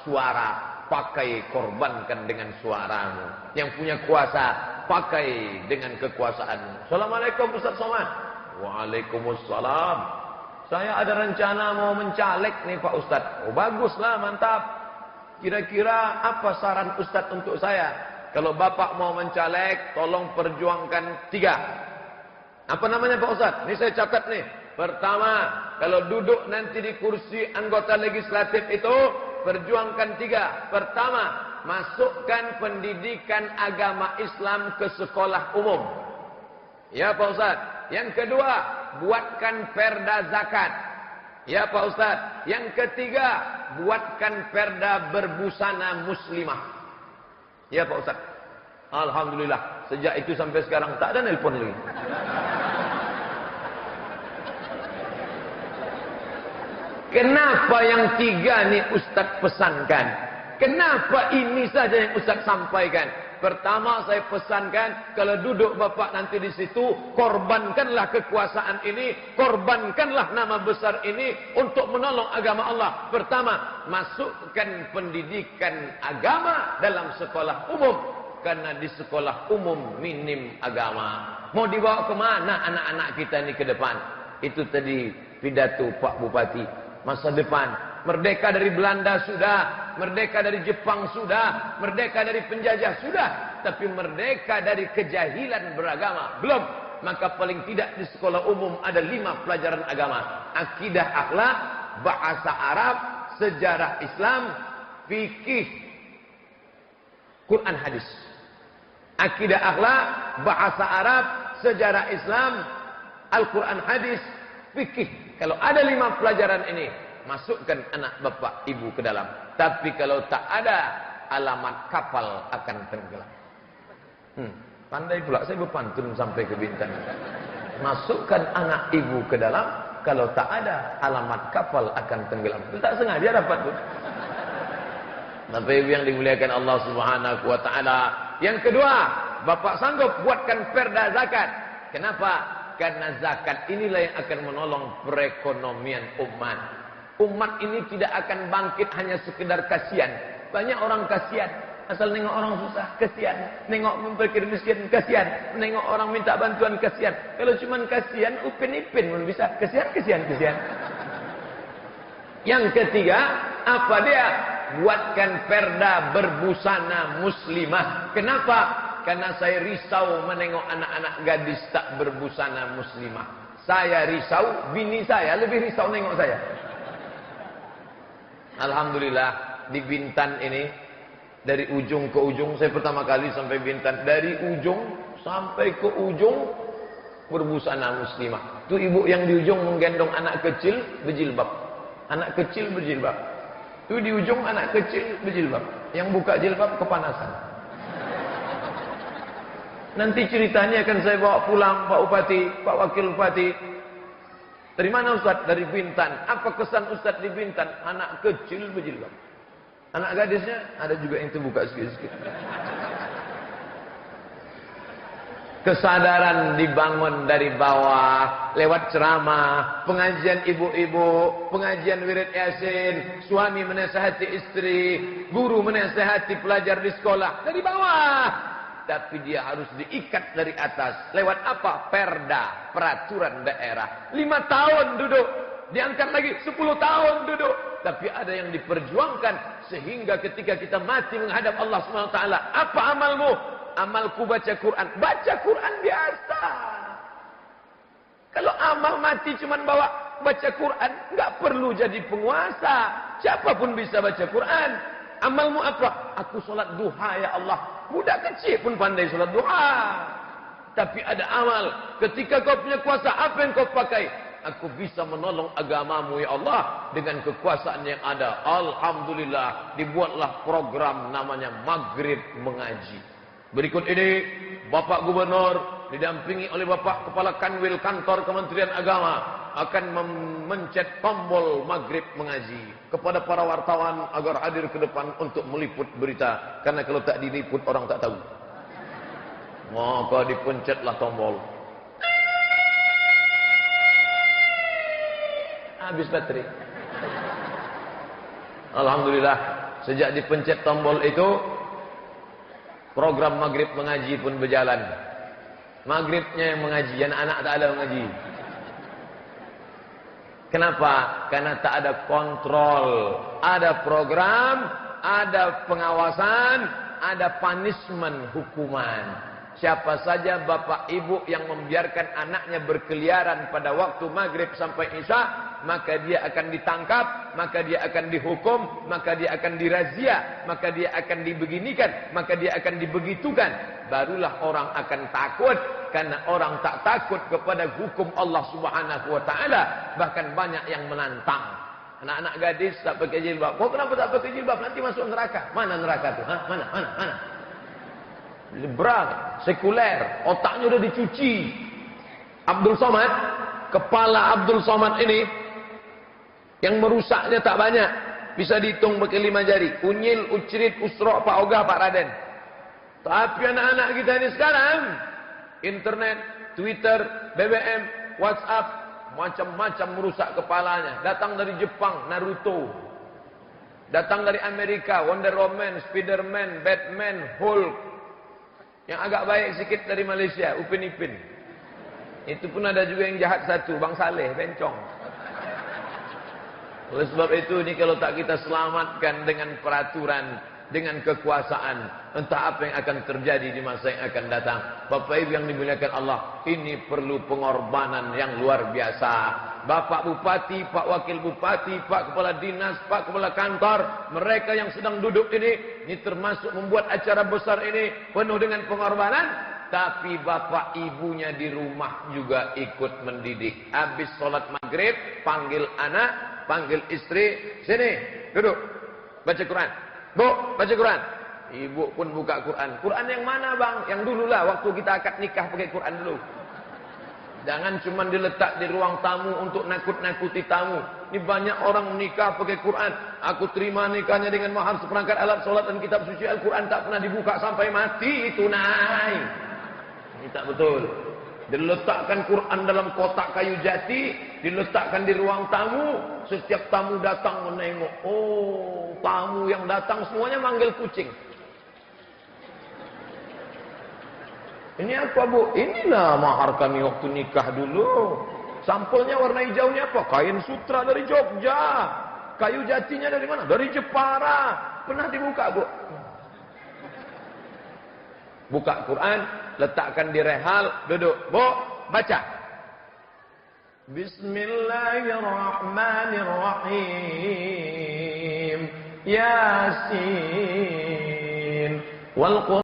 suara, pakai korbankan dengan suaramu. Yang punya kuasa, pakai dengan kekuasaanmu. Assalamualaikum Ustaz Somad. Waalaikumsalam. Saya ada rencana mau mencalek nih Pak Ustaz. Oh baguslah, mantap. Kira-kira apa saran Ustaz untuk saya? Kalau Bapak mau mencalek, tolong perjuangkan 3. Apa namanya Pak Ustaz? Ini saya catat nih. Pertama, kalau duduk nanti di kursi anggota legislatif itu, perjuangkan 3. Pertama, masukkan pendidikan agama Islam ke sekolah umum. Ya Pak Ustaz. Yang kedua, buatkan perda zakat. Ya Pak Ustaz. Yang ketiga, buatkan perda berbusana muslimah. Ya Pak Ustaz. Alhamdulillah. Sejak itu sampai sekarang tak ada nelpon lagi. Kenapa yang 3 nih Ustaz pesankan? Kenapa ini saja yang Ustaz sampaikan? Pertama saya pesankan, kalau duduk Bapak nanti di situ, korbankanlah kekuasaan ini, korbankanlah nama besar ini untuk menolong agama Allah. Pertama, masukkan pendidikan agama dalam sekolah umum. Karena di sekolah umum minim agama. Mau dibawa kemana anak-anak kita ini ke depan? Itu tadi pidato Pak Bupati. Masa depan, merdeka dari Belanda sudah, merdeka dari Jepang sudah, merdeka dari penjajah sudah, tapi merdeka dari kejahilan beragama belum. Maka paling tidak di sekolah umum ada 5 pelajaran agama: akidah, akhlak, bahasa Arab, sejarah Islam, fikih, Quran hadis. Akidah, akhlak, bahasa Arab, sejarah Islam, Al-Quran hadis, fikih. Kalau ada 5 pelajaran ini, masukkan anak bapak ibu ke dalam. Tapi kalau tak ada, alamat kapal akan tenggelam. Pandai pula saya berpantun sampai ke Bintan. Masukkan anak ibu ke dalam, kalau tak ada, alamat kapal akan tenggelam. Itu tak sengaja dapat tuh. Bapak ibu yang dimuliakan Allah Subhanahu wa taala. Yang kedua, bapak sanggup buatkan perda zakat. Kenapa? Karena zakat inilah yang akan menolong perekonomian umat. Umat ini tidak akan bangkit hanya sekedar kasihan. Banyak orang kasihan. Asal nengok orang susah, kasihan. Nengok memperkir miskin, kasihan. Nengok orang minta bantuan, kasihan. Kalau cuma kasihan, upin-ipin pun bisa. Kasihan. Yang ketiga, apa dia? Buatkan perda berbusana muslimah. Kenapa? Karena saya risau menengok anak-anak gadis tak berbusana muslimah. Saya risau, bini saya lebih risau nengok saya. Alhamdulillah di Bintan ini, dari ujung ke ujung, saya pertama kali sampai Bintan, dari ujung sampai ke ujung berbusana muslimah. Itu ibu yang di ujung menggendong anak kecil berjilbab. Anak kecil berjilbab. Itu di ujung anak kecil berjilbab. Yang buka jilbab kepanasan. Nanti ceritanya akan saya bawa pulang Pak Bupati, Pak Wakil Bupati. Dari mana Ustaz? Dari Bintan. Apa kesan Ustaz di Bintan? Anak kecil berjilbab. Anak gadisnya ada juga yang terbuka sedikit-sedikit. Kesadaran dibangun dari bawah lewat ceramah, pengajian ibu-ibu, pengajian wirid yasin, suami menasihati istri, guru menasihati pelajar di sekolah dari bawah. Tapi dia harus diikat dari atas. Lewat apa? Perda, peraturan daerah. 5 tahun duduk. Diangkat lagi 10 tahun duduk. Tapi ada yang diperjuangkan. Sehingga ketika kita mati menghadap Allah SWT. Apa amalmu? Amalku baca Quran. Baca Quran biasa. Kalau amal mati cuma bawa baca Quran. Nggak perlu jadi penguasa. Siapapun bisa baca Quran. Amalmu apa? Aku sholat duha ya Allah. Budak kecil pun pandai sholat duha. Tapi ada amal. Ketika kau punya kuasa, apa yang kau pakai? Aku bisa menolong agamamu ya Allah. Dengan kekuasaan yang ada. Alhamdulillah. Dibuatlah program namanya Maghrib Mengaji. Berikut ini Bapak Gubernur didampingi oleh Bapak Kepala Kanwil Kantor Kementerian Agama akan memencet tombol Maghrib Mengaji kepada para wartawan agar hadir ke depan untuk meliput berita, karena kalau tak diliput orang tak tahu. Maka dipencetlah tombol. Habis baterai. Alhamdulillah, sejak dipencet tombol itu, program maghrib mengaji pun berjalan. Maghribnya yang mengaji, anak-anak tak ada mengaji. Kenapa? Karena tak ada kontrol. Ada program, ada pengawasan, ada punishment, hukuman. Siapa saja bapak ibu yang membiarkan anaknya berkeliaran pada waktu maghrib sampai isya, maka dia akan ditangkap, maka dia akan dihukum, maka dia akan dirazia, maka dia akan dibeginikan, maka dia akan dibegitukan. Barulah orang akan takut, karena orang tak takut kepada hukum Allah Subhanahu wa taala, bahkan banyak yang menantang. Anak-anak gadis tak pakai jilbab. Kok kenapa tak pakai jilbab? Nanti masuk neraka. Mana neraka tu? Hah? Mana? Liberal, sekuler, otaknya udah dicuci. Abdul Somad, kepala Abdul Somad ini, yang merusaknya tak banyak, bisa dihitung pakai 5 jari. Unyil, Ucrit, Usro, Pak Ogah, Pak Raden. Tapi anak-anak kita ini sekarang, internet, Twitter, BBM, WhatsApp, macam-macam merusak kepalanya. Datang dari Jepang, Naruto. Datang dari Amerika, Wonder Woman, Spiderman, Batman, Hulk. Yang agak baik sikit dari Malaysia, Upin Ipin. Itu pun ada juga yang jahat satu, Bang Saleh, bencong. Oleh sebab itu, ini kalau tak kita selamatkan dengan peraturan, dengan kekuasaan, entah apa yang akan terjadi di masa yang akan datang. Bapak Ibu yang dimuliakan Allah, ini perlu pengorbanan yang luar biasa. Bapak Bupati, Pak Wakil Bupati, Pak Kepala Dinas, Pak Kepala Kantor, mereka yang sedang duduk ini termasuk membuat acara besar ini penuh dengan pengorbanan. Tapi bapak ibunya di rumah juga ikut mendidik. Habis sholat maghrib, panggil anak, panggil istri, sini, duduk, baca Quran. Bu, baca Quran. Ibu pun buka Quran. Quran yang mana bang? Yang dulu lah, waktu kita akad nikah pakai Quran dulu. Jangan cuma diletak di ruang tamu untuk nakut-nakuti tamu. Ini banyak orang nikah pakai Quran. Aku terima nikahnya dengan mahar seperangkat alat solat dan kitab suci Al-Quran. Tak pernah dibuka sampai mati. Itu naik. Ini tak betul. Diletakkan Quran dalam kotak kayu jati. Diletakkan di ruang tamu. Setiap tamu datang menengok. Oh, tamu yang datang semuanya manggil kucing. Ini apa bu? Inilah mahar kami waktu nikah dulu. Sampelnya warna hijaunya apa? Kain sutra dari Jogja. Kayu jatinya dari mana? Dari Jepara. Pernah dibuka bu? Buka Quran, letakkan di rehal, duduk. Bu, baca. Bismillahirrahmanirrahim. Yasin. Wal